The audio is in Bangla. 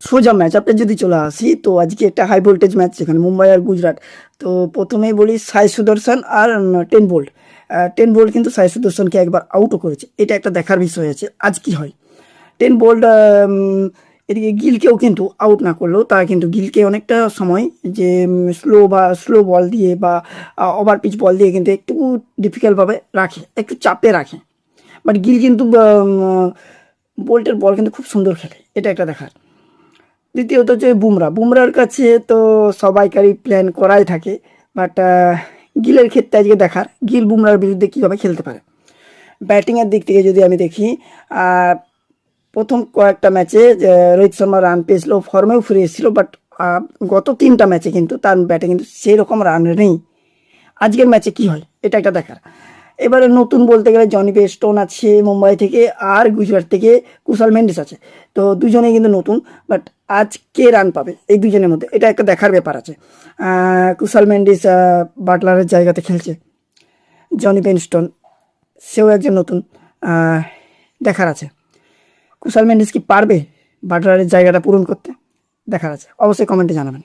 সোজা ম্যাচ আপে যদি চলে আসি, তো আজকে একটা হাই ভোল্টেজ ম্যাচ যেখানে মুম্বাই আর গুজরাট। তো প্রথমেই বলি সাই সুদর্শন আর 10 ভোল্ট। 10 ভোল্ট কিন্তু সাই সুদর্শনকে একবার আউটও করেছে, এটা একটা দেখার বিষয় আছে আজ কি হয়। 10 ভোল্ট এদিকে গিলকেও কিন্তু আউট না করলেও তারা কিন্তু গিলকে অনেকটা সময় যে স্লো বল দিয়ে বা ওভার পিচ বল দিয়ে কিন্তু একটু ডিফিকাল্টভাবে রাখে, একটু চাপে রাখে। বাট গিল কিন্তু বোল্টের বল কিন্তু খুব সুন্দর খেলে, এটা একটা দেখার। দ্বিতীয়ত হচ্ছে বুমরার কাছে তো সবাইকারই প্ল্যান করাই থাকে। বাট গিলের ক্ষেত্রে আজকে দেখার গিল বুমরার বিরুদ্ধে কীভাবে খেলতে পারে। ব্যাটিংয়ের দিক থেকে যদি আমি দেখি, প্রথম কয়েকটা ম্যাচে রোহিত শর্মা রান পেয়েছিল, ফর্মেও ফিরে এসেছিল। বাট গত 3টা ম্যাচে কিন্তু তার ব্যাটে কিন্তু সেই রকম রান নেই। আজকের ম্যাচে কি হয় এটা একটা দেখার। এবারে নতুন বলতে গেলে জনি বেস্টন আছে মুম্বাই থেকে, আর গুজরাট থেকে কুশাল মেন্ডিস আছে। তো দুজনেই কিন্তু নতুন। বাট আজ কে রান পাবে এই দুজনের মধ্যে, এটা একটা দেখার ব্যাপার আছে। কুশাল মেন্ডিস বাটলারের জায়গাতে খেলছে, জনি বেস্টন সেও একজন নতুন, দেখার আছে। কুশাল মেন্ডিস কি পারবে বাটলারের জায়গাটা পূরণ করতে, দেখার আছে। অবশ্যই কমেন্টে জানাবেন।